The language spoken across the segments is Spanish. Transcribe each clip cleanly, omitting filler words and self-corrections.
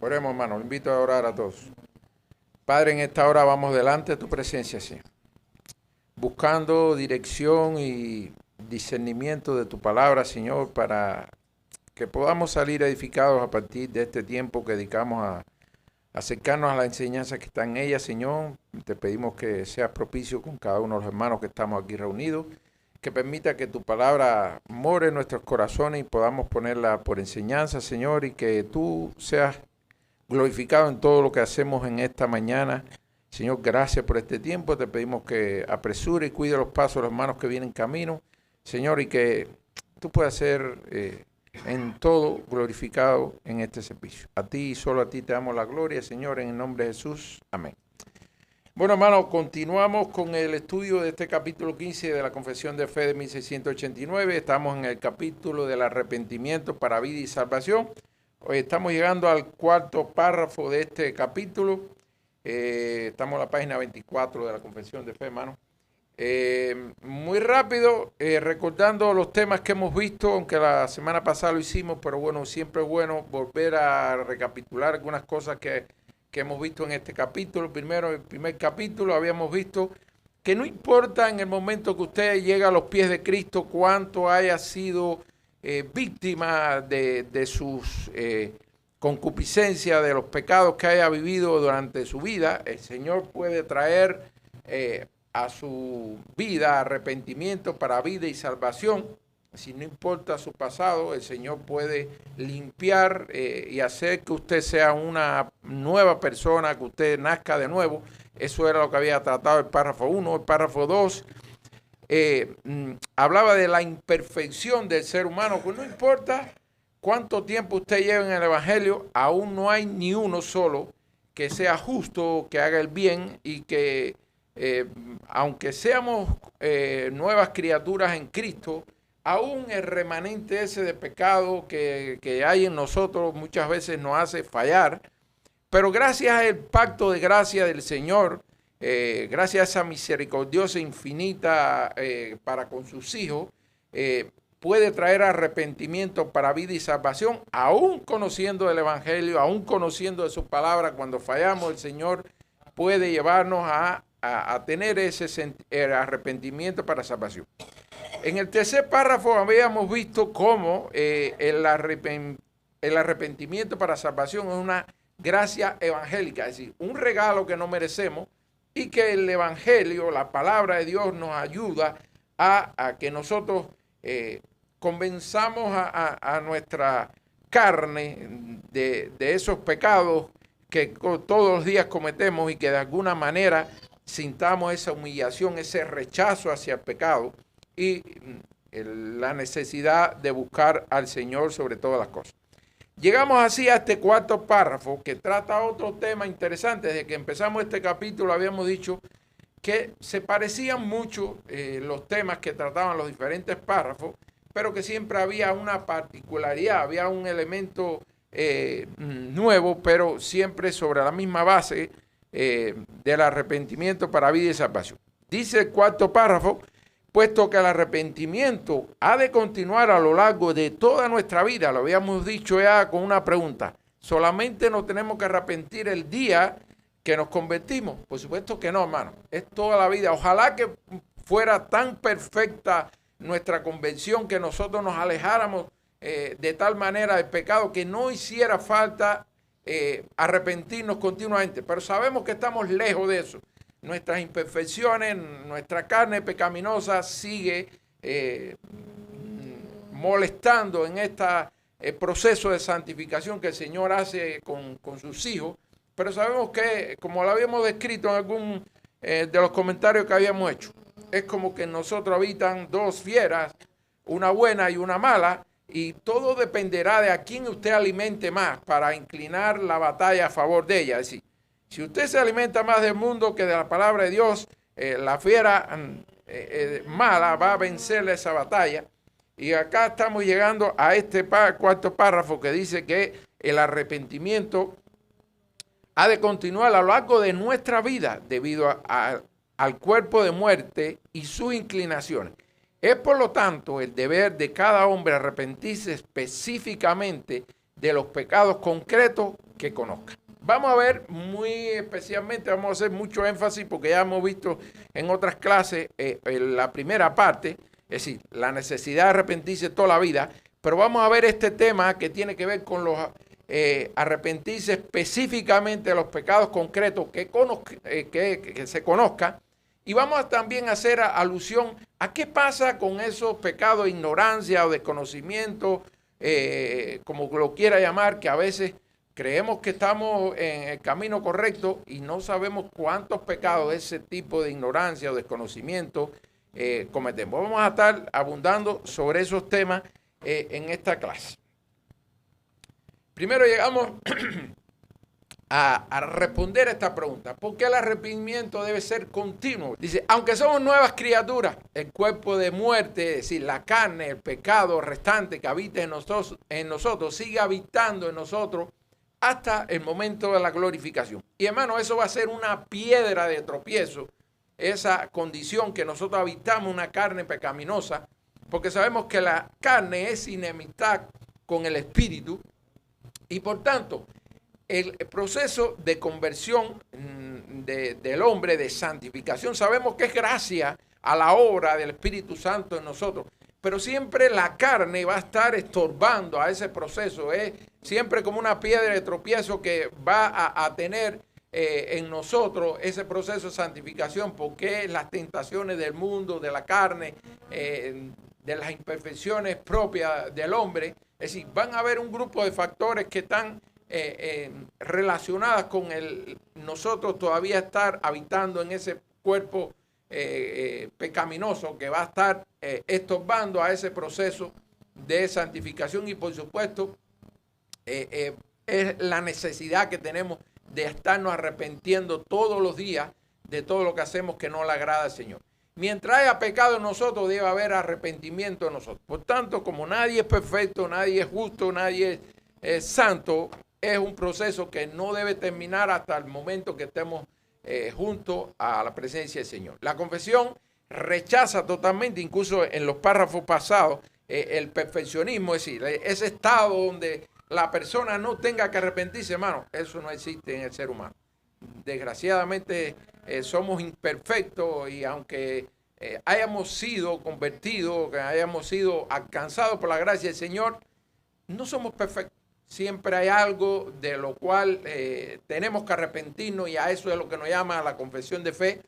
Oremos, hermano. Lo invito a orar a todos. Padre, en esta hora vamos delante de tu presencia, Señor, buscando dirección y discernimiento de tu palabra, Señor, para que podamos salir edificados a partir de este tiempo que dedicamos a acercarnos a la enseñanza que está en ella, Señor. Te pedimos que seas propicio con cada uno de los hermanos que estamos aquí reunidos, que permita que tu palabra more en nuestros corazones y podamos ponerla por enseñanza, Señor, y que tú seas glorificado en todo lo que hacemos en esta mañana. Señor, gracias por este tiempo. Te pedimos que apresure y cuide los pasos de los hermanos que vienen camino, Señor, y que tú puedas ser en todo glorificado en este servicio. A ti y solo a ti te damos la gloria, Señor, en el nombre de Jesús. Amén. Bueno, hermanos, continuamos con el estudio de este capítulo 15 de la Confesión de Fe de 1689. Estamos en el capítulo del arrepentimiento para vida y salvación. Hoy estamos llegando al cuarto párrafo de este capítulo. Estamos en la página 24 de la Confesión de Fe, hermano. Muy rápido, recordando los temas que hemos visto, aunque la semana pasada lo hicimos, pero bueno, siempre es bueno volver a recapitular algunas cosas que hemos visto en este capítulo. Primero, en el primer capítulo habíamos visto que no importa en el momento que usted llega a los pies de Cristo cuánto haya sido víctima de sus concupiscencias, de los pecados que haya vivido durante su vida, el Señor puede traer a su vida arrepentimiento para vida y salvación. Si no importa su pasado, el Señor puede limpiar y hacer que usted sea una nueva persona, que usted nazca de nuevo. Eso era lo que había tratado el párrafo 1. El párrafo 2 hablaba de la imperfección del ser humano, pues no importa cuánto tiempo usted lleve en el Evangelio, aún no hay ni uno solo que sea justo, que haga el bien y que aunque seamos nuevas criaturas en Cristo, aún el remanente ese de pecado que hay en nosotros muchas veces nos hace fallar, pero gracias al pacto de gracia del Señor, gracias a esa misericordiosa infinita para con sus hijos, puede traer arrepentimiento para vida y salvación, aún conociendo el Evangelio, aún conociendo de su palabra. Cuando fallamos, el Señor puede llevarnos a tener ese arrepentimiento para salvación. En el tercer párrafo habíamos visto cómo el arrepentimiento para salvación es una gracia evangélica, es decir, un regalo que no merecemos y que el Evangelio, la palabra de Dios, nos ayuda a que nosotros convenzamos a nuestra carne de esos pecados que todos los días cometemos y que de alguna manera sintamos esa humillación, ese rechazo hacia el pecado y la necesidad de buscar al Señor sobre todas las cosas. Llegamos así a este cuarto párrafo que trata otro tema interesante. Desde que empezamos este capítulo habíamos dicho que se parecían mucho los temas que trataban los diferentes párrafos, pero que siempre había una particularidad, había un elemento nuevo, pero siempre sobre la misma base del arrepentimiento para vida y salvación. Dice el cuarto párrafo: puesto que el arrepentimiento ha de continuar a lo largo de toda nuestra vida. Lo habíamos dicho ya con una pregunta: ¿solamente nos tenemos que arrepentir el día que nos convertimos? Por supuesto que no, hermano, es toda la vida. Ojalá que fuera tan perfecta nuestra conversión que nosotros nos alejáramos de tal manera del pecado que no hiciera falta arrepentirnos continuamente, pero sabemos que estamos lejos de eso. Nuestras imperfecciones, nuestra carne pecaminosa sigue molestando en este proceso de santificación que el Señor hace con sus hijos, pero sabemos que, como lo habíamos descrito en algún de los comentarios que habíamos hecho, es como que en nosotros habitan dos fieras, una buena y una mala, y todo dependerá de a quién usted alimente más para inclinar la batalla a favor de ella. Es decir, si usted se alimenta más del mundo que de la palabra de Dios, la fiera mala va a vencerle esa batalla. Y acá estamos llegando a este cuarto párrafo que dice que el arrepentimiento ha de continuar a lo largo de nuestra vida debido al cuerpo de muerte y sus inclinaciones. Es por lo tanto el deber de cada hombre arrepentirse específicamente de los pecados concretos que conozca. Vamos a ver muy especialmente, vamos a hacer mucho énfasis porque ya hemos visto en otras clases en la primera parte, es decir, la necesidad de arrepentirse toda la vida, pero vamos a ver este tema que tiene que ver con los arrepentirse específicamente de los pecados concretos que se conozcan. Y vamos también a hacer alusión a qué pasa con esos pecados de ignorancia o desconocimiento, como lo quiera llamar, que a veces creemos que estamos en el camino correcto y no sabemos cuántos pecados de ese tipo de ignorancia o desconocimiento cometemos. Vamos a estar abundando sobre esos temas en esta clase. Primero llegamos a responder a esta pregunta. ¿Por qué el arrepentimiento debe ser continuo? Dice, aunque somos nuevas criaturas, el cuerpo de muerte, es decir, la carne, el pecado restante que habita en nosotros sigue habitando en nosotros hasta el momento de la glorificación. Y hermano, eso va a ser una piedra de tropiezo, esa condición que nosotros habitamos una carne pecaminosa, porque sabemos que la carne es enemistad con el espíritu y por tanto el proceso de conversión del hombre, de santificación, sabemos que es gracias a la obra del Espíritu Santo en nosotros, pero siempre la carne va a estar estorbando a ese proceso, siempre como una piedra de tropiezo que va a tener en nosotros ese proceso de santificación, porque las tentaciones del mundo, de la carne, de las imperfecciones propias del hombre, es decir, van a haber un grupo de factores que están relacionadas con nosotros todavía estar habitando en ese cuerpo pecaminoso que va a estar estorbando a ese proceso de santificación y por supuesto es la necesidad que tenemos de estarnos arrepintiendo todos los días de todo lo que hacemos que no le agrada al Señor. Mientras haya pecado en nosotros, debe haber arrepentimiento en nosotros. Por tanto, como nadie es perfecto, nadie es justo, nadie es santo, es un proceso que no debe terminar hasta el momento que estemos juntos a la presencia del Señor. La confesión rechaza totalmente, incluso en los párrafos pasados, el perfeccionismo, es decir, ese estado donde la persona no tenga que arrepentirse, hermano, eso no existe en el ser humano. Desgraciadamente somos imperfectos y aunque hayamos sido convertidos, que hayamos sido alcanzados por la gracia del Señor, no somos perfectos. Siempre hay algo de lo cual tenemos que arrepentirnos y a eso es lo que nos llama la confesión de fe,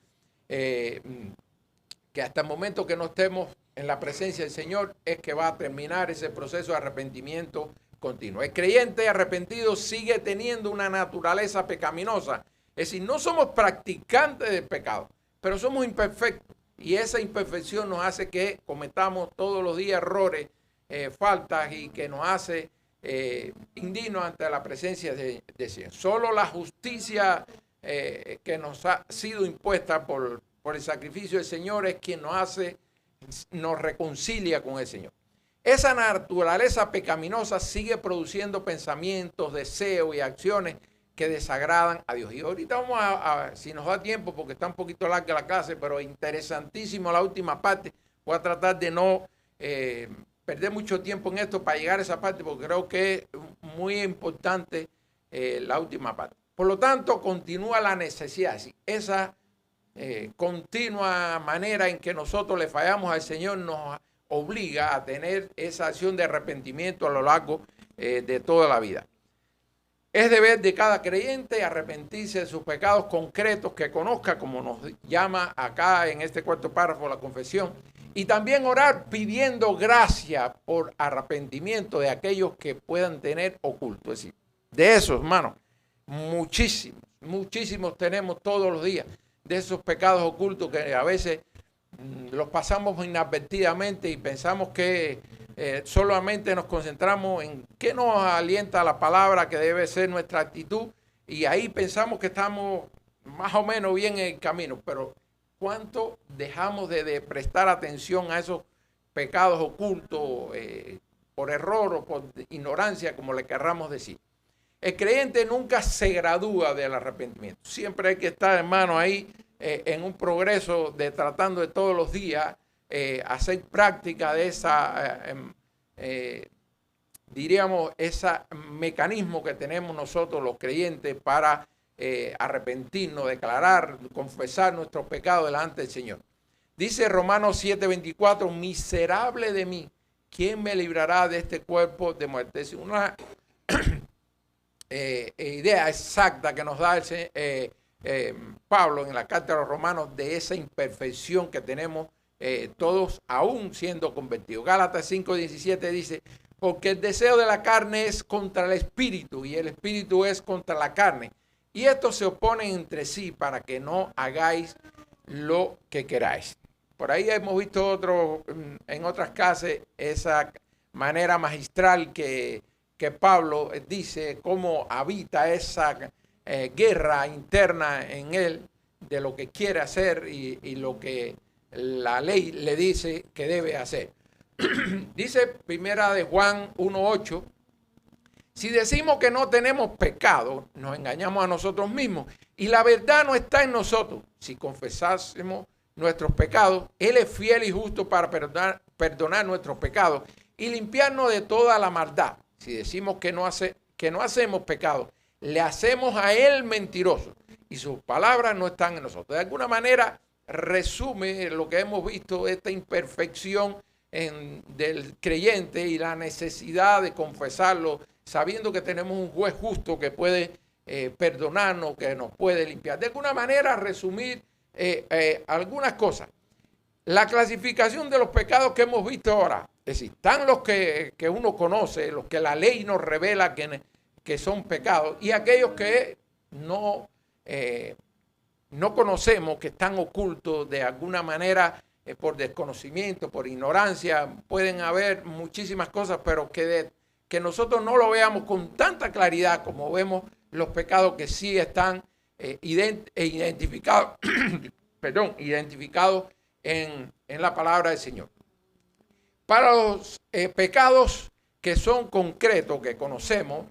que hasta el momento que no estemos en la presencia del Señor es que va a terminar ese proceso de arrepentimiento continuo. El creyente arrepentido sigue teniendo una naturaleza pecaminosa, es decir, no somos practicantes del pecado, pero somos imperfectos y esa imperfección nos hace que cometamos todos los días errores, faltas y que nos hace indignos ante la presencia de Dios. Solo la justicia que nos ha sido impuesta por el sacrificio del Señor es quien nos reconcilia con el Señor. Esa naturaleza pecaminosa sigue produciendo pensamientos, deseos y acciones que desagradan a Dios. Y ahorita vamos si nos da tiempo, porque está un poquito larga la clase, pero interesantísimo la última parte. Voy a tratar de no perder mucho tiempo en esto para llegar a esa parte, porque creo que es muy importante la última parte. Por lo tanto, continúa la necesidad, esa continua manera en que nosotros le fallamos al Señor nos obliga a tener esa acción de arrepentimiento a lo largo de toda la vida. Es deber de cada creyente arrepentirse de sus pecados concretos que conozca, como nos llama acá en este cuarto párrafo la confesión, y también orar pidiendo gracia por arrepentimiento de aquellos que puedan tener oculto. Es decir, de esos, hermanos, muchísimos tenemos todos los días, de esos pecados ocultos que a veces los pasamos inadvertidamente y pensamos que solamente nos concentramos en qué nos alienta la palabra, que debe ser nuestra actitud, y ahí pensamos que estamos más o menos bien en el camino, pero ¿cuánto dejamos de prestar atención a esos pecados ocultos por error o por ignorancia, como le querramos decir? El creyente nunca se gradúa del arrepentimiento. Siempre hay que estar, hermano, ahí en un progreso de tratando de todos los días hacer práctica de diríamos, ese mecanismo que tenemos nosotros los creyentes para arrepentirnos, declarar, confesar nuestros pecados delante del Señor. Dice Romanos 7:24, miserable de mí, ¿quién me librará de este cuerpo de muerte? Es una idea exacta que nos da Pablo en la carta a los Romanos de esa imperfección que tenemos todos aún siendo convertidos. Gálatas 5:17 dice, porque el deseo de la carne es contra el espíritu y el espíritu es contra la carne. Y estos se oponen entre sí para que no hagáis lo que queráis. Por ahí hemos visto en otras clases esa manera magistral que Pablo dice cómo habita esa guerra interna en él de lo que quiere hacer y lo que la ley le dice que debe hacer. Dice primera de Juan 1:8, si decimos que no tenemos pecado, nos engañamos a nosotros mismos y la verdad no está en nosotros. Si confesásemos nuestros pecados, Él es fiel y justo para perdonar nuestros pecados y limpiarnos de toda la maldad. Si decimos que no hacemos pecado, le hacemos a Él mentiroso y sus palabras no están en nosotros. De alguna manera resume lo que hemos visto, esta imperfección del creyente y la necesidad de confesarlo, sabiendo que tenemos un juez justo que puede perdonarnos, que nos puede limpiar. De alguna manera resumir algunas cosas. La clasificación de los pecados que hemos visto ahora, es decir, están los que uno conoce, los que la ley nos revela que son pecados, y aquellos que no conocemos, que están ocultos de alguna manera por desconocimiento, por ignorancia. Pueden haber muchísimas cosas, pero que nosotros no lo veamos con tanta claridad como vemos los pecados que sí están identificados, identificados en la palabra del Señor. Para los pecados que son concretos, que conocemos,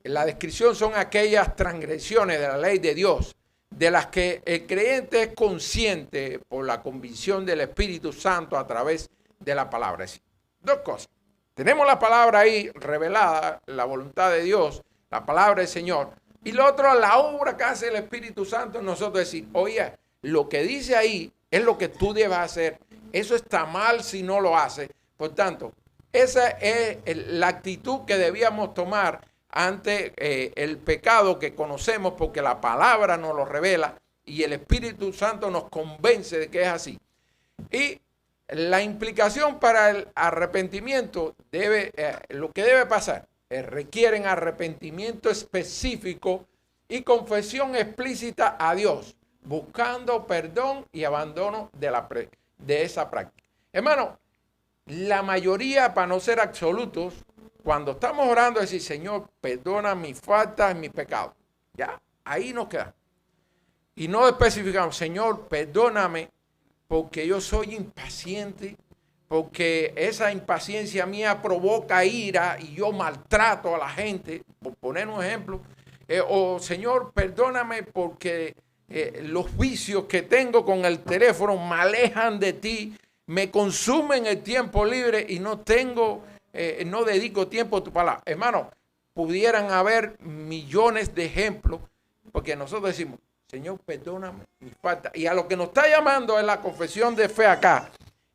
la descripción son aquellas transgresiones de la ley de Dios, de las que el creyente es consciente por la convicción del Espíritu Santo a través de la palabra. Es decir, dos cosas. Tenemos la palabra ahí revelada, la voluntad de Dios, la palabra del Señor. Y lo otro, la obra que hace el Espíritu Santo en nosotros, decir, oye, lo que dice ahí es lo que tú debes hacer. Eso está mal si no lo haces. Por tanto, esa es la actitud que debíamos tomar ante el pecado que conocemos, porque la palabra nos lo revela y el Espíritu Santo nos convence de que es así. Y la implicación para el arrepentimiento lo que debe pasar requieren arrepentimiento específico y confesión explícita a Dios, buscando perdón y abandono de esa práctica. Hermano, la mayoría, para no ser absolutos, cuando estamos orando, decir, Señor, perdona mis faltas y mis pecados. Ya, ahí nos queda. Y no especificamos, Señor, perdóname porque yo soy impaciente, porque esa impaciencia mía provoca ira y yo maltrato a la gente, por poner un ejemplo. O Señor, perdóname porque los vicios que tengo con el teléfono me alejan de ti, me consumen el tiempo libre y no dedico tiempo a tu palabra. Hermano, pudieran haber millones de ejemplos, porque nosotros decimos, Señor, perdóname mis faltas. Y a lo que nos está llamando es la confesión de fe acá.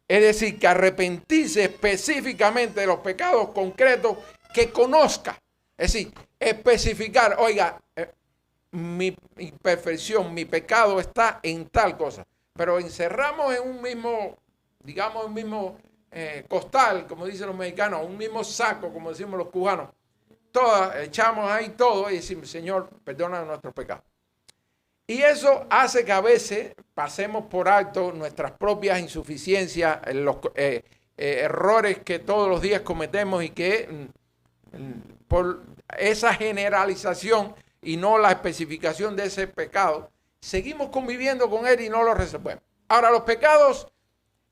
Es decir, que arrepentirse específicamente de los pecados concretos que conozca. Es decir, especificar, oiga, mi imperfección, mi pecado está en tal cosa. Pero encerramos en un mismo, digamos, un mismo costal, como dicen los mexicanos, un mismo saco, como decimos los cubanos. Echamos ahí todo y decimos, Señor, perdona nuestros pecados. Y eso hace que a veces pasemos por alto nuestras propias insuficiencias, los errores que todos los días cometemos y que por esa generalización y no la especificación de ese pecado, seguimos conviviendo con él y no lo resolvemos. Ahora, los pecados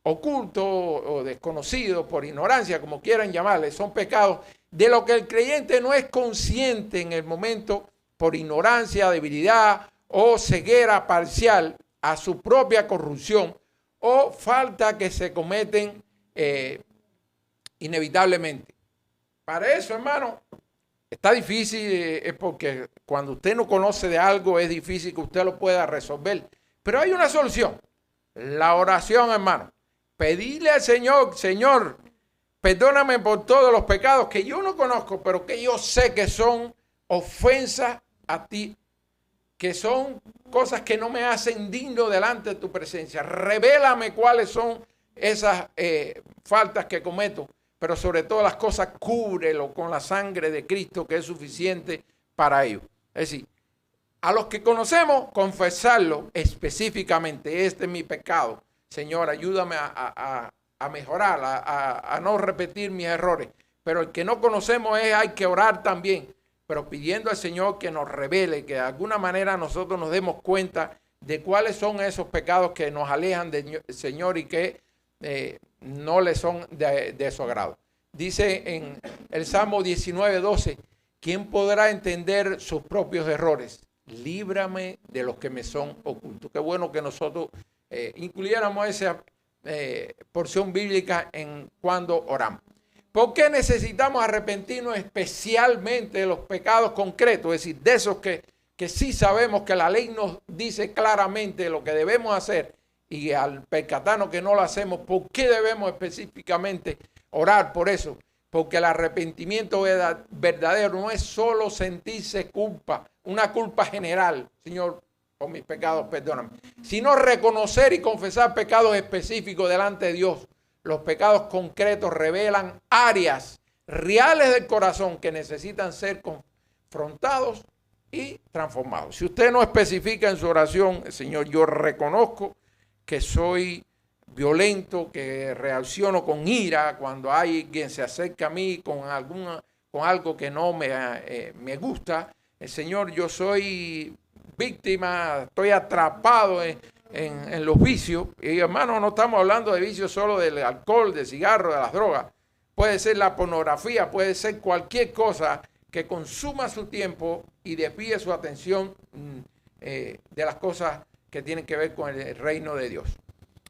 ocultos o desconocidos por ignorancia, como quieran llamarle, son pecados de lo que el creyente no es consciente en el momento por ignorancia, debilidad o ceguera parcial a su propia corrupción o falta que se cometen inevitablemente. Para eso, hermano, está difícil, es porque cuando usted no conoce de algo es difícil que usted lo pueda resolver. Pero hay una solución, la oración, hermano. Pedirle al Señor, Señor, perdóname por todos los pecados que yo no conozco, pero que yo sé que son ofensas a ti, que son cosas que no me hacen digno delante de tu presencia. Revélame cuáles son esas faltas que cometo, pero sobre todas las cosas cúbrelo con la sangre de Cristo, que es suficiente para ello. Es decir, a los que conocemos, confesarlo específicamente. Este es mi pecado. Señor, ayúdame a mejorar, a no repetir mis errores. Pero el que no conocemos hay que orar también, pero pidiendo al Señor que nos revele, que de alguna manera nosotros nos demos cuenta de cuáles son esos pecados que nos alejan del Señor y que no le son de su agrado. Dice en el Salmo 19:12, ¿quién podrá entender sus propios errores? Líbrame de los que me son ocultos. Qué bueno que nosotros incluyéramos esa porción bíblica en cuando oramos. ¿Por qué necesitamos arrepentirnos especialmente de los pecados concretos? Es decir, de esos que sí sabemos que la ley nos dice claramente lo que debemos hacer, y al percatarnos que no lo hacemos, ¿por qué debemos específicamente orar por eso? Porque el arrepentimiento verdadero no es solo sentirse culpa, una culpa general, Señor, por mis pecados, perdóname, sino reconocer y confesar pecados específicos delante de Dios. Los pecados concretos revelan áreas reales del corazón que necesitan ser confrontados y transformados. Si usted no especifica en su oración, Señor, yo reconozco que soy violento, que reacciono con ira cuando hay quien se acerca a mí con algo que no me gusta. Señor, yo soy víctima, estoy atrapado en los vicios. Y hermano, no estamos hablando de vicios solo del alcohol, del cigarro, de las drogas. Puede ser la pornografía, puede ser cualquier cosa que consuma su tiempo y desvíe su atención de las cosas que tienen que ver con el reino de Dios.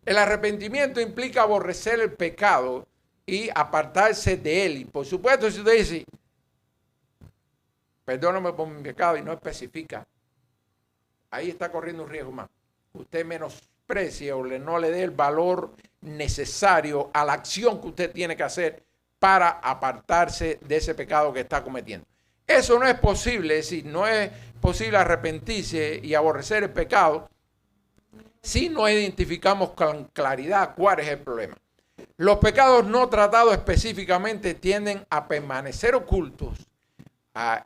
El arrepentimiento implica aborrecer el pecado y apartarse de él. Y por supuesto, si usted dice, perdóname por mi pecado, y no especifica, ahí está corriendo un riesgo más. Usted menosprecie o no le dé el valor necesario a la acción que usted tiene que hacer para apartarse de ese pecado que está cometiendo. Eso no es posible, es decir, no es posible arrepentirse y aborrecer el pecado si no identificamos con claridad cuál es el problema. Los pecados no tratados específicamente tienden a permanecer ocultos,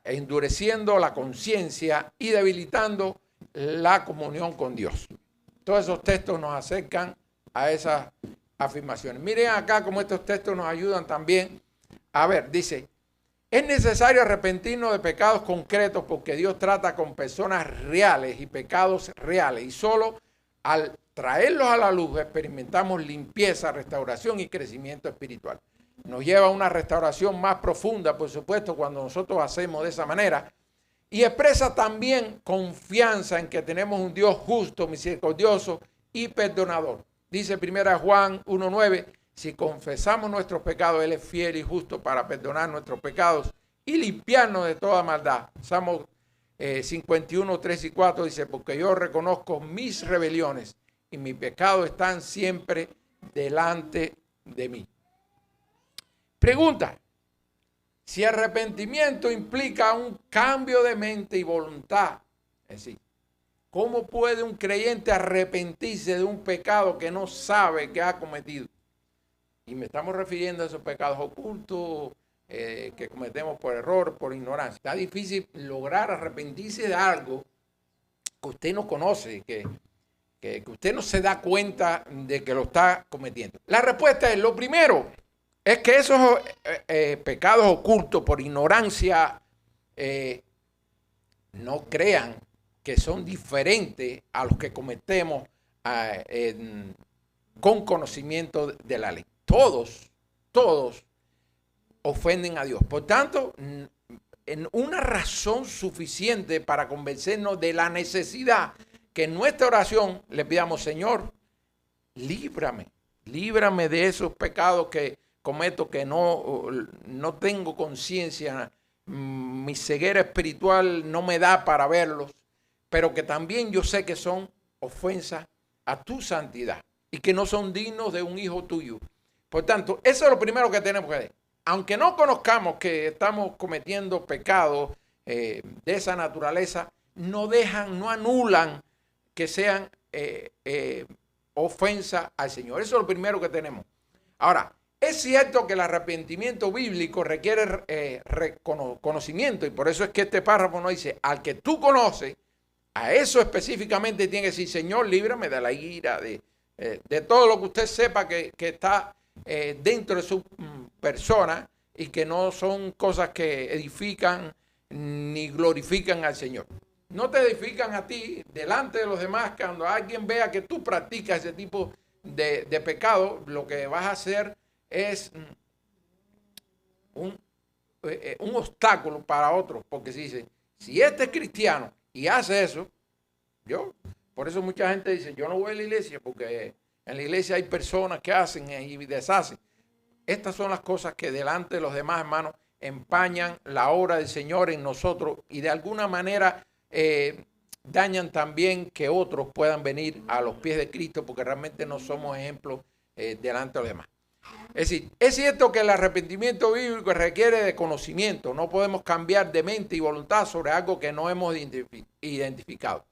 endureciendo la conciencia y debilitando la comunión con Dios. Todos esos textos nos acercan a esas afirmaciones. Miren acá cómo estos textos nos ayudan también. A ver, dice, es necesario arrepentirnos de pecados concretos porque Dios trata con personas reales y pecados reales, y solo al traerlos a la luz experimentamos limpieza, restauración y crecimiento espiritual. Nos lleva a una restauración más profunda, por supuesto, cuando nosotros hacemos de esa manera. Y expresa también confianza en que tenemos un Dios justo, misericordioso y perdonador. Dice 1 Juan 1:9, si confesamos nuestros pecados, Él es fiel y justo para perdonar nuestros pecados y limpiarnos de toda maldad. Salmo 51:3-4 dice, porque yo reconozco mis rebeliones y mis pecados están siempre delante de mí. Pregunta. Si arrepentimiento implica un cambio de mente y voluntad, es decir, ¿cómo puede un creyente arrepentirse de un pecado que no sabe que ha cometido? Y me estamos refiriendo a esos pecados ocultos que cometemos por error, por ignorancia. Está difícil lograr arrepentirse de algo que usted no conoce, que usted no se da cuenta de que lo está cometiendo. La respuesta es, lo primero, es que esos pecados ocultos por ignorancia no crean que son diferentes a los que cometemos con conocimiento de la ley. Todos ofenden a Dios. Por tanto, en una razón suficiente para convencernos de la necesidad que en nuestra oración le pidamos, Señor, líbrame de esos pecados que cometo que no tengo conciencia, mi ceguera espiritual no me da para verlos, pero que también yo sé que son ofensas a tu santidad y que no son dignos de un hijo tuyo. Por tanto, eso es lo primero que tenemos que hacer. Aunque no conozcamos que estamos cometiendo pecados de esa naturaleza, no anulan que sean ofensa al Señor. Eso es lo primero que tenemos. Ahora, es cierto que el arrepentimiento bíblico requiere conocimiento, y por eso es que este párrafo nos dice, al que tú conoces, a eso específicamente tiene que decir, Señor, líbrame de la ira, de todo lo que usted sepa que está dentro de su persona y que no son cosas que edifican ni glorifican al Señor. No te edifican a ti delante de los demás. Cuando alguien vea que tú practicas ese tipo de pecado, lo que vas a hacer es un obstáculo para otros, porque si este es cristiano y hace eso, por eso mucha gente dice, yo no voy a la iglesia porque en la iglesia hay personas que hacen y deshacen. Estas son las cosas que delante de los demás, hermanos, empañan la obra del Señor en nosotros y de alguna manera dañan también que otros puedan venir a los pies de Cristo, porque realmente no somos ejemplos delante de los demás. Es decir, es cierto que el arrepentimiento bíblico requiere de conocimiento. No podemos cambiar de mente y voluntad sobre algo que no hemos identificado.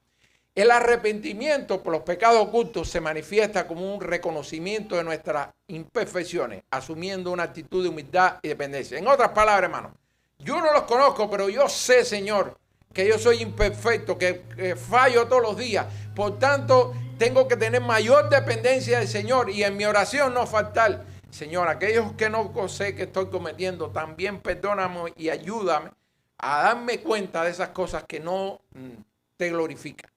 El arrepentimiento por los pecados ocultos se manifiesta como un reconocimiento de nuestras imperfecciones, asumiendo una actitud de humildad y dependencia. En otras palabras, hermano, yo no los conozco, pero yo sé, Señor, que yo soy imperfecto, que fallo todos los días. Por tanto, tengo que tener mayor dependencia del Señor y en mi oración no faltar. Señor, aquellos que no sé que estoy cometiendo, también perdóname y ayúdame a darme cuenta de esas cosas que no te glorifican.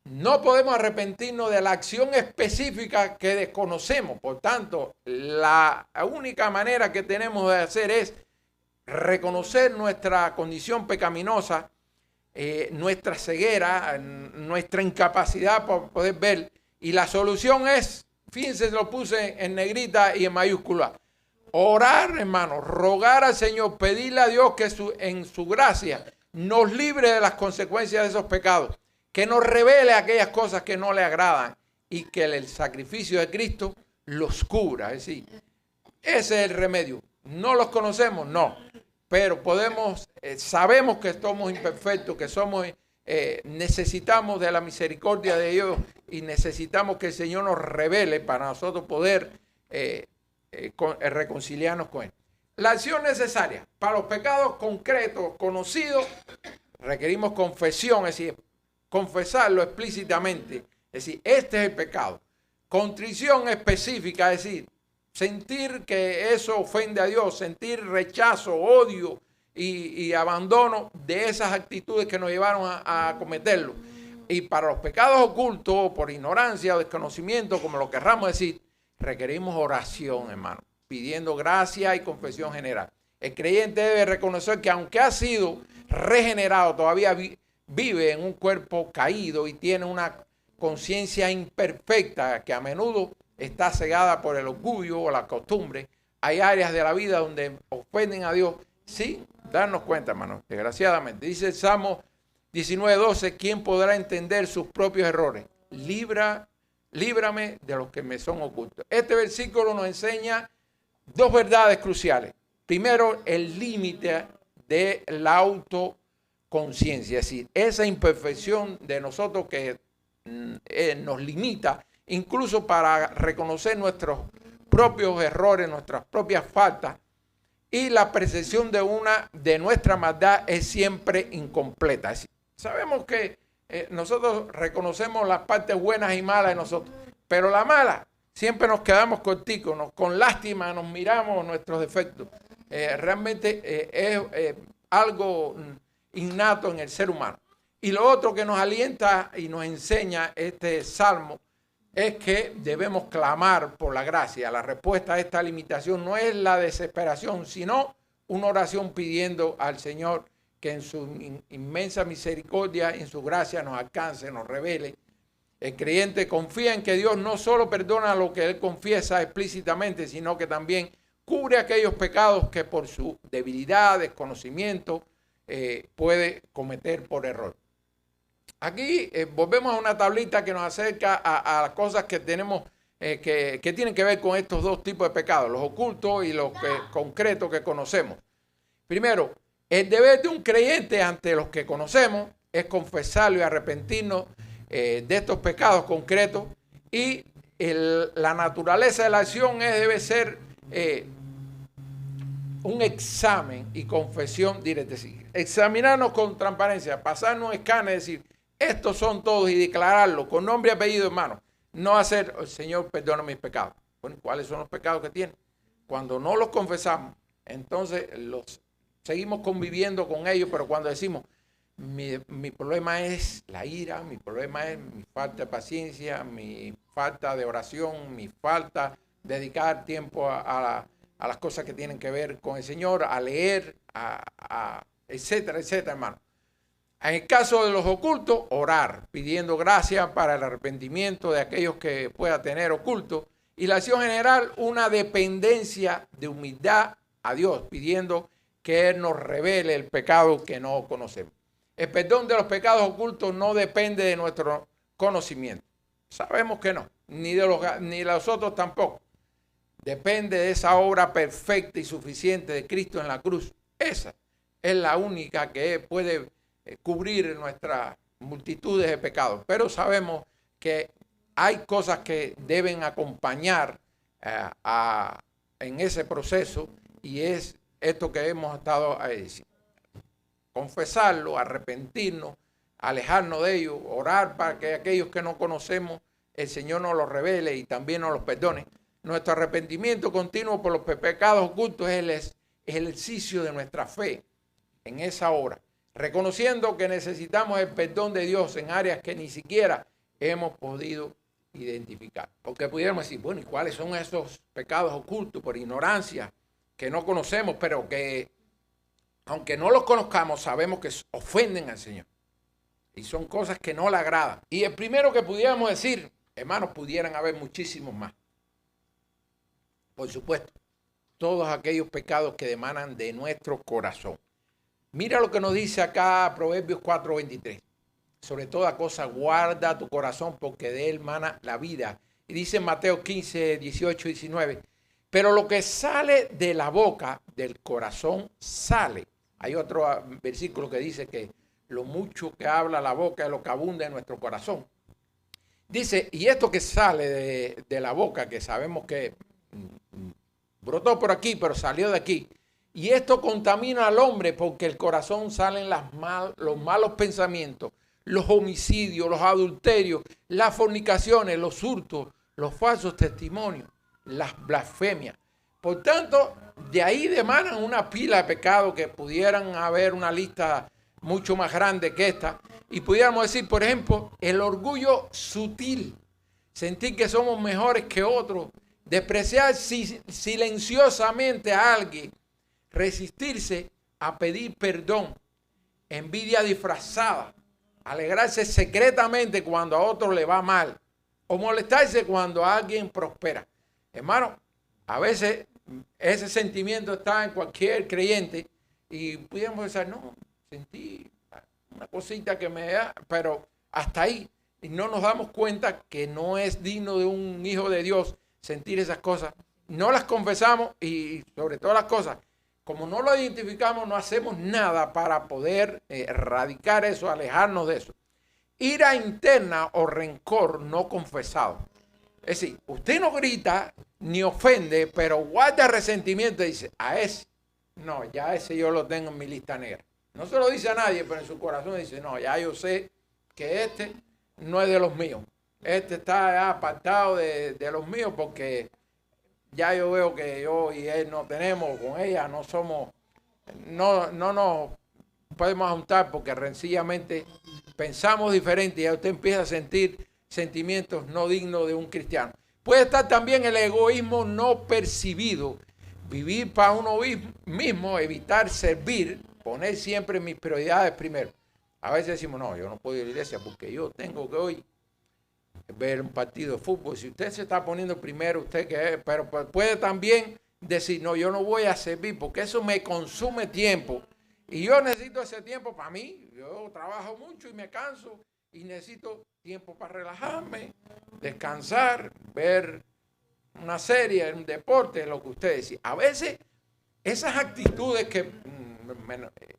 No podemos arrepentirnos de la acción específica que desconocemos. Por tanto, la única manera que tenemos de hacer es reconocer nuestra condición pecaminosa, nuestra ceguera, nuestra incapacidad para poder ver. Y la solución es, fíjense, lo puse en negrita y en mayúscula, orar, hermano, rogar al Señor, pedirle a Dios que en su gracia nos libre de las consecuencias de esos pecados, que nos revele aquellas cosas que no le agradan y que el sacrificio de Cristo los cubra. Es decir, ese es el remedio. ¿No los conocemos? No. Pero sabemos que somos imperfectos, que necesitamos de la misericordia de Dios y necesitamos que el Señor nos revele para nosotros poder reconciliarnos con Él. La acción necesaria para los pecados concretos, conocidos, requerimos confesión, es decir, confesarlo explícitamente, es decir, este es el pecado. Contrición específica, es decir, sentir que eso ofende a Dios, sentir rechazo, odio y abandono de esas actitudes que nos llevaron a cometerlo. Y para los pecados ocultos, por ignorancia o desconocimiento, como lo querramos decir, requerimos oración, hermano, pidiendo gracia y confesión general. El creyente debe reconocer que aunque ha sido regenerado, todavía vive en un cuerpo caído y tiene una conciencia imperfecta que a menudo está cegada por el orgullo o la costumbre. Hay áreas de la vida donde ofenden a Dios sin darnos cuenta, hermano, desgraciadamente. Dice el Salmo 19:12, ¿quién podrá entender sus propios errores? Líbrame de los que me son ocultos. Este versículo nos enseña dos verdades cruciales. Primero, el límite de la autoconciencia, es decir, esa imperfección de nosotros que nos limita incluso para reconocer nuestros propios errores, nuestras propias faltas, y la percepción de nuestra maldad es siempre incompleta. Es decir, sabemos que nosotros reconocemos las partes buenas y malas de nosotros, pero la mala siempre nos quedamos corticos, con lástima nos miramos nuestros defectos. Realmente es algo innato en el ser humano. Y lo otro que nos alienta y nos enseña este salmo es que debemos clamar por la gracia. La respuesta a esta limitación no es la desesperación, sino una oración pidiendo al Señor que en su inmensa misericordia, en su gracia nos alcance, nos revele El creyente confía en que Dios no solo perdona lo que él confiesa explícitamente, sino que también cubre aquellos pecados que por su debilidad, desconocimiento, puede cometer por error. Aquí volvemos a una tablita que nos acerca a las cosas que tenemos que tienen que ver con estos dos tipos de pecados, los ocultos y los concretos que conocemos. Primero, el deber de un creyente ante los que conocemos es confesarlo y arrepentirnos de estos pecados concretos, y la naturaleza de la acción debe ser un examen y confesión directa. Examinarnos con transparencia, pasarnos un escáner y decir, estos son todos, y declararlo con nombre y apellido, hermano. No hacer, Señor, perdona mis pecados. Bueno, ¿cuáles son los pecados que tiene? Cuando no los confesamos, entonces los seguimos conviviendo con ellos, pero cuando decimos, mi problema es la ira, mi problema es mi falta de paciencia, mi falta de oración, mi falta de dedicar tiempo a las cosas que tienen que ver con el Señor, a leer, etcétera, etcétera, hermano. En el caso de los ocultos, orar, pidiendo gracia para el arrepentimiento de aquellos que pueda tener oculto. Y la acción general, una dependencia de humildad a Dios, pidiendo que Él nos revele el pecado que no conocemos. El perdón de los pecados ocultos no depende de nuestro conocimiento. Sabemos que no, ni de los otros tampoco. Depende de esa obra perfecta y suficiente de Cristo en la cruz. Esa es la única que puede cubrir nuestras multitudes de pecados. Pero sabemos que hay cosas que deben acompañar en ese proceso, y es esto que hemos estado diciendo. Confesarlo, arrepentirnos, alejarnos de ellos, orar para que aquellos que no conocemos, el Señor nos los revele y también nos los perdone. Nuestro arrepentimiento continuo por los pecados ocultos es el ejercicio de nuestra fe en esa obra, reconociendo que necesitamos el perdón de Dios en áreas que ni siquiera hemos podido identificar. Porque pudiéramos decir, bueno, ¿y cuáles son esos pecados ocultos por ignorancia que no conocemos, pero que aunque no los conozcamos, sabemos que ofenden al Señor? Y son cosas que no le agradan. Y el primero que pudiéramos decir, hermanos, pudieran haber muchísimos más. Por supuesto, todos aquellos pecados que emanan de nuestro corazón. Mira lo que nos dice acá Proverbios 4:23. Sobre toda cosa guarda tu corazón, porque de él mana la vida. Y dice en Mateo 15, 18 y 19. Pero lo que sale de la boca, del corazón, sale. Hay otro versículo que dice que lo mucho que habla la boca es lo que abunda en nuestro corazón. Dice, y esto que sale de la boca, que sabemos que brotó por aquí, pero salió de aquí. Y esto contamina al hombre, porque el corazón salen los malos pensamientos, los homicidios, los adulterios, las fornicaciones, los hurtos, los falsos testimonios, las blasfemias. Por tanto, de ahí demanan una pila de pecados que pudieran haber una lista mucho más grande que esta. Y pudiéramos decir, por ejemplo, el orgullo sutil, sentir que somos mejores que otros, despreciar silenciosamente a alguien, resistirse a pedir perdón, envidia disfrazada, alegrarse secretamente cuando a otro le va mal, o molestarse cuando alguien prospera. Hermano, a veces ese sentimiento está en cualquier creyente y pudiéramos pensar, no, sentí una cosita que me da, pero hasta ahí. Y no nos damos cuenta que no es digno de un hijo de Dios sentir esas cosas. No las confesamos y sobre todas las cosas, como no lo identificamos, no hacemos nada para poder erradicar eso, alejarnos de eso. Ira interna o rencor no confesado. Es decir, usted no grita ni ofende, pero guarda resentimiento y dice, a ese, no, ya ese yo lo tengo en mi lista negra. No se lo dice a nadie, pero en su corazón dice, no, ya yo sé que este no es de los míos. Este está ya apartado de los míos, porque ya yo veo que yo y él no tenemos, con ella no somos, no nos podemos juntar porque sencillamente pensamos diferente y ya usted empieza a sentir sentimientos no dignos de un cristiano. Puede estar también el egoísmo no percibido, vivir para uno mismo, evitar servir, poner siempre mis prioridades primero. A veces decimos, no, yo no puedo ir a la iglesia porque yo tengo que hoy ver un partido de fútbol. Si usted se está poniendo primero, usted que es, pero puede también decir, no, yo no voy a servir porque eso me consume tiempo. Y yo necesito ese tiempo para mí. Yo trabajo mucho y me canso y necesito tiempo para relajarme, descansar, ver una serie, un deporte, lo que usted decía. A veces esas actitudes que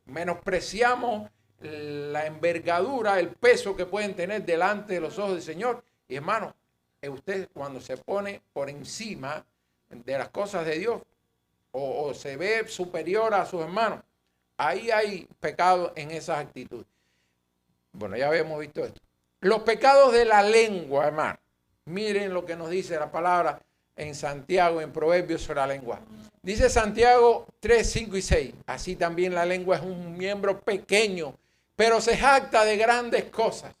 menospreciamos la envergadura, el peso que pueden tener delante de los ojos del Señor. Y hermano, usted cuando se pone por encima de las cosas de Dios o se ve superior a sus hermanos, ahí hay pecado en esas actitudes. Bueno, ya habíamos visto esto. Los pecados de la lengua, hermano. Miren lo que nos dice la palabra en Santiago, en Proverbios sobre la lengua. Dice Santiago 3, 5 y 6. Así también la lengua es un miembro pequeño, pero se jacta de grandes cosas.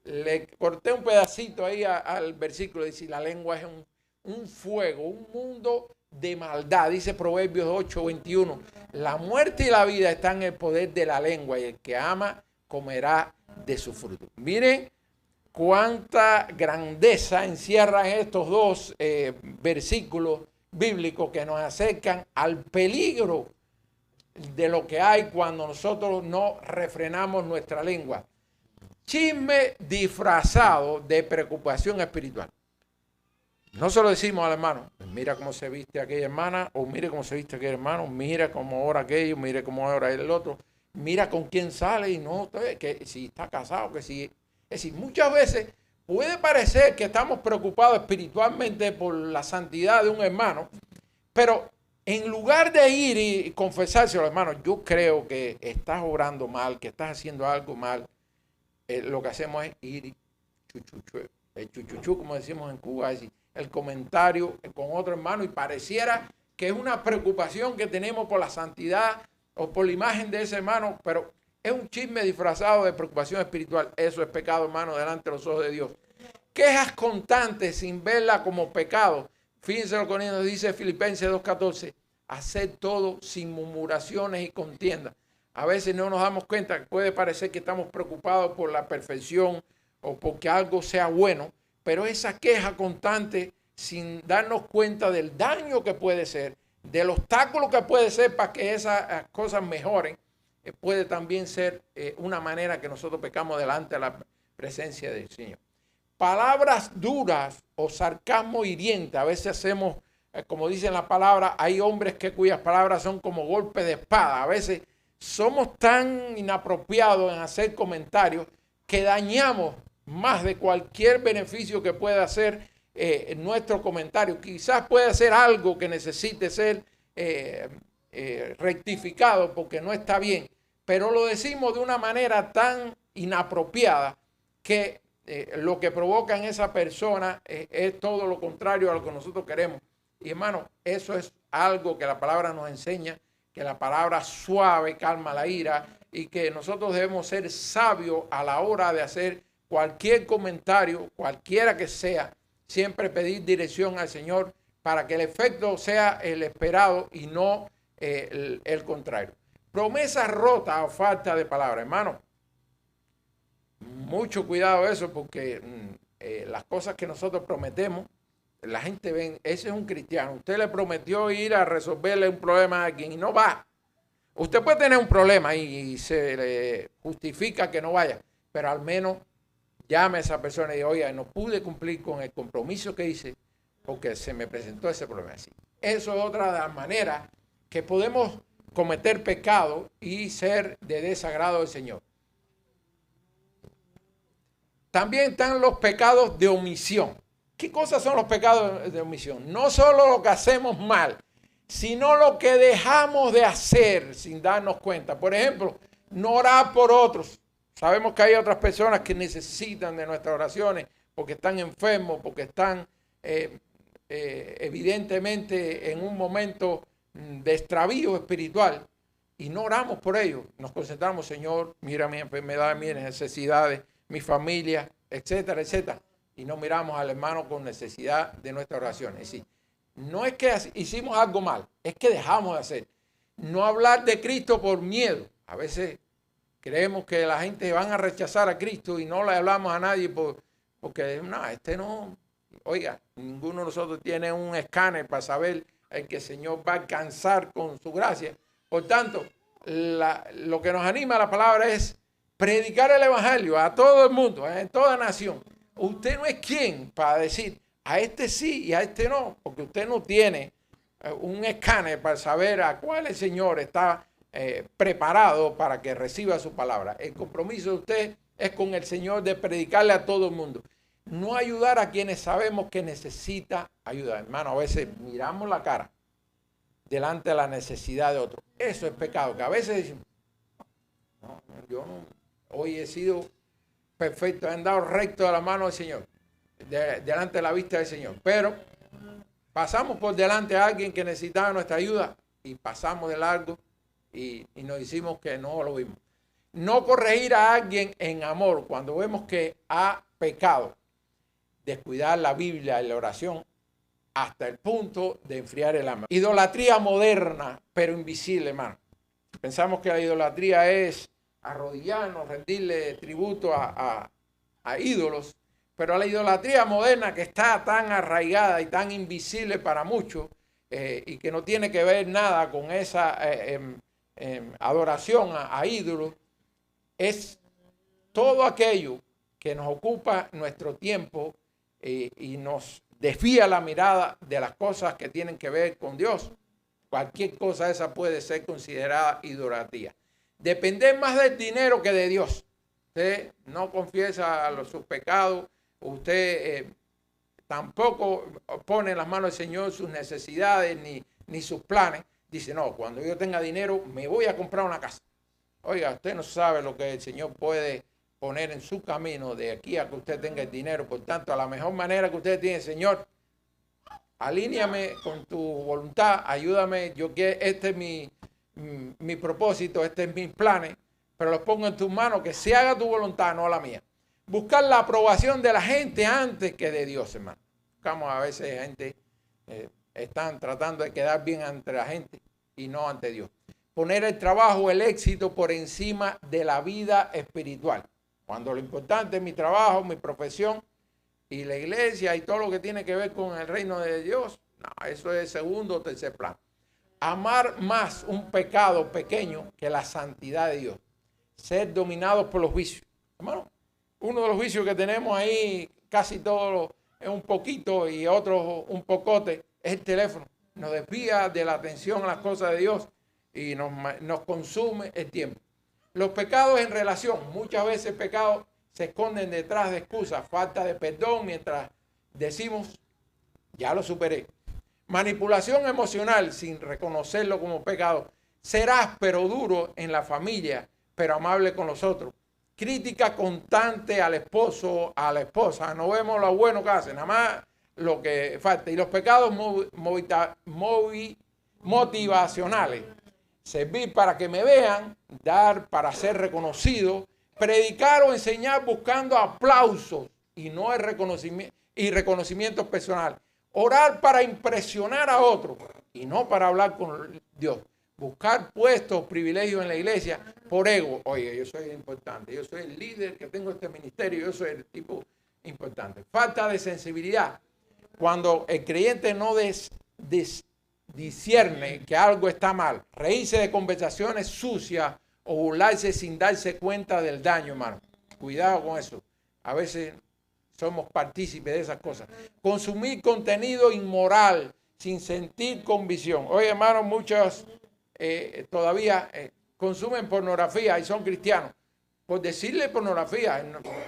Le corté un pedacito ahí al versículo. Dice, la lengua es un fuego, un mundo de maldad. Dice Proverbios 8, 21. La muerte y la vida están en el poder de la lengua y el que ama comerá de su fruto. Miren cuánta grandeza encierran estos dos versículos bíblicos que nos acercan al peligro de lo que hay cuando nosotros no refrenamos nuestra lengua. Chisme disfrazado de preocupación espiritual. No se lo decimos al hermano, mira cómo se viste aquella hermana, o mire cómo se viste aquel hermano, mira cómo ora aquello, mire cómo ora el otro, mira con quién sale y no, que si está casado, que si... Es decir, muchas veces puede parecer que estamos preocupados espiritualmente por la santidad de un hermano, pero en lugar de ir y confesárselo, hermano, yo creo que estás obrando mal, que estás haciendo algo mal. Lo que hacemos es ir chuchuchu, como decimos en Cuba, es decir, el comentario con otro hermano y pareciera que es una preocupación que tenemos por la santidad o por la imagen de ese hermano, pero es un chisme disfrazado de preocupación espiritual. Eso es pecado, hermano, delante de los ojos de Dios. Quejas constantes sin verla como pecado. Fíjense lo que nos dice Filipenses 2:14. Hacer todo sin murmuraciones y contiendas. A veces no nos damos cuenta que puede parecer que estamos preocupados por la perfección o porque algo sea bueno, pero esa queja constante sin darnos cuenta del daño que puede ser, del obstáculo que puede ser para que esas cosas mejoren, puede también ser una manera que nosotros pecamos delante de la presencia del Señor. Palabras duras o sarcasmo hiriente. A veces hacemos, como dice la palabra, hay hombres cuyas palabras son como golpes de espada. A veces somos tan inapropiados en hacer comentarios que dañamos más de cualquier beneficio que pueda hacer nuestro comentario. Quizás pueda ser algo que necesite ser rectificado porque no está bien, pero lo decimos de una manera tan inapropiada que lo que provoca en esa persona es todo lo contrario a lo que nosotros queremos. Y hermano, eso es algo que la palabra nos enseña, que la palabra suave calma la ira y que nosotros debemos ser sabios a la hora de hacer cualquier comentario, cualquiera que sea, siempre pedir dirección al Señor para que el efecto sea el esperado y no el contrario. Promesas rotas o falta de palabra, hermano. Mucho cuidado eso porque las cosas que nosotros prometemos, la gente ve, ese es un cristiano. Usted le prometió ir a resolverle un problema a alguien y no va. Usted puede tener un problema y se le justifica que no vaya, pero al menos llame a esa persona y diga, oye, no pude cumplir con el compromiso que hice porque se me presentó ese problema. Así. Eso es otra de las maneras que podemos cometer pecado y ser de desagrado del Señor. También están los pecados de omisión. ¿Qué cosas son los pecados de omisión? No solo lo que hacemos mal, sino lo que dejamos de hacer sin darnos cuenta. Por ejemplo, no orar por otros. Sabemos que hay otras personas que necesitan de nuestras oraciones porque están enfermos, porque están evidentemente en un momento de extravío espiritual y no oramos por ellos. Nos concentramos, Señor, mira mi enfermedad, mis necesidades, mi familia, etcétera, etcétera. Y no miramos al hermano con necesidad de nuestra oración. Es decir, no es que hicimos algo mal, es que dejamos de hacer. No hablar de Cristo por miedo. A veces creemos que la gente van a rechazar a Cristo y no le hablamos a nadie porque no, este no, oiga, ninguno de nosotros tiene un escáner para saber el que el Señor va a alcanzar con su gracia. Por tanto, lo que nos anima a la palabra es predicar el evangelio a todo el mundo, en toda nación. Usted no es quien para decir a este sí y a este no, porque usted no tiene un escáner para saber a cuál el Señor está preparado para que reciba su palabra. El compromiso de usted es con el Señor de predicarle a todo el mundo. No ayudar a quienes sabemos que necesita ayuda. Hermano, a veces miramos la cara delante de la necesidad de otro. Eso es pecado, que a veces decimos, no, yo no, hoy he sido perfecto, he andado recto de la mano del Señor, delante de la vista del Señor. Pero pasamos por delante a alguien que necesitaba nuestra ayuda y pasamos de largo y nos decimos que no lo vimos. No corregir a alguien en amor cuando vemos que ha pecado. Descuidar la Biblia y la oración hasta el punto de enfriar el alma. Idolatría moderna, pero invisible, hermano. Pensamos que la idolatría es arrodillarnos, rendirle tributo a ídolos, pero la idolatría moderna, que está tan arraigada y tan invisible para muchos y que no tiene que ver nada con esa adoración a ídolos, es todo aquello que nos ocupa nuestro tiempo y nos desvía la mirada de las cosas que tienen que ver con Dios. Cualquier cosa esa puede ser considerada idolatría. Depender más del dinero que de Dios. Usted no confiesa sus pecados, usted tampoco pone en las manos del Señor sus necesidades ni sus planes. Dice, no, cuando yo tenga dinero me voy a comprar una casa. Oiga, usted no sabe lo que el Señor puede poner en su camino de aquí a que usted tenga el dinero. Por tanto, a la mejor manera que usted tiene, Señor, alíñame con tu voluntad, ayúdame. Yo quiero, este es mi propósito, este es mis planes, pero los pongo en tus manos, que se haga tu voluntad, no la mía. Buscar la aprobación de la gente antes que de Dios, hermano. Buscamos a veces gente, están tratando de quedar bien ante la gente y no ante Dios. Poner el trabajo, el éxito por encima de la vida espiritual. Cuando lo importante es mi trabajo, mi profesión y la iglesia y todo lo que tiene que ver con el reino de Dios, no, eso es segundo o tercer plano. Amar más un pecado pequeño que la santidad de Dios. Ser dominados por los vicios. Hermano, uno de los vicios que tenemos ahí, casi todo es un poquito y otro un pocote, es el teléfono. Nos desvía de la atención a las cosas de Dios y nos consume el tiempo. Los pecados en relación, muchas veces pecados se esconden detrás de excusas, falta de perdón, mientras decimos, ya lo superé. Manipulación emocional sin reconocerlo como pecado. Ser áspero, duro en la familia, pero amable con los otros. Crítica constante al esposo, a la esposa. No vemos lo bueno que hacen, nada más lo que falta. Y los pecados motivacionales. Servir para que me vean, dar para ser reconocido, predicar o enseñar buscando aplausos y no el reconocimiento personal. Orar para impresionar a otros y no para hablar con Dios. Buscar puestos, privilegios en la iglesia por ego. Oye, yo soy importante, yo soy el líder que tengo este ministerio, yo soy el tipo importante. Falta de sensibilidad. Cuando el creyente no discierne que algo está mal, reírse de conversaciones sucias o burlarse sin darse cuenta del daño, hermano. Cuidado con eso. A veces somos partícipes de esas cosas. Consumir contenido inmoral sin sentir convicción. Oye, hermano, muchos todavía consumen pornografía y son cristianos. Por decirle pornografía,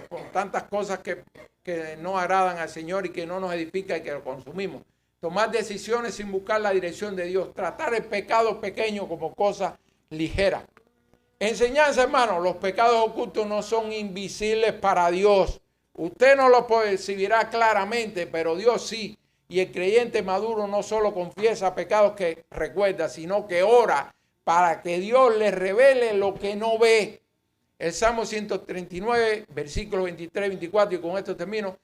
con tantas cosas que no agradan al Señor y que no nos edifican y que lo consumimos. Tomar decisiones sin buscar la dirección de Dios. Tratar el pecado pequeño como cosa ligera. Enseñanza, hermano, los pecados ocultos no son invisibles para Dios. Usted no lo percibirá claramente, pero Dios sí. Y el creyente maduro no solo confiesa pecados que recuerda, sino que ora para que Dios le revele lo que no ve. El Salmo 139, versículos 23, 24, y con esto termino,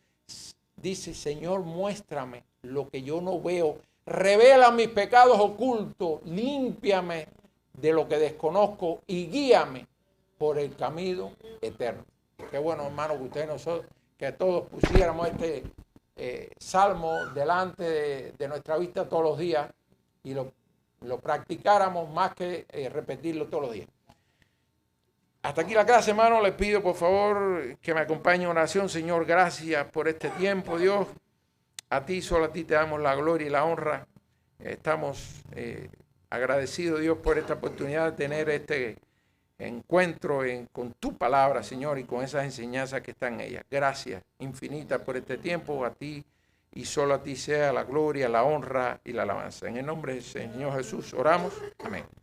dice, Señor, muéstrame lo que yo no veo. Revela mis pecados ocultos, límpiame de lo que desconozco y guíame por el camino eterno. Qué bueno, hermano, que que todos pusiéramos este salmo delante de nuestra vista todos los días y lo practicáramos más que repetirlo todos los días. Hasta aquí la clase, hermano. Les pido por favor que me acompañen en oración. Señor, gracias por este tiempo, Dios. A ti, solo a ti te damos la gloria y la honra. Estamos agradecidos, Dios, por esta oportunidad de tener este encuentro con tu palabra, Señor, y con esas enseñanzas que están en ella. Gracias infinitas por este tiempo. A ti y solo a ti sea la gloria, la honra y la alabanza. En el nombre del Señor Jesús oramos. Amén.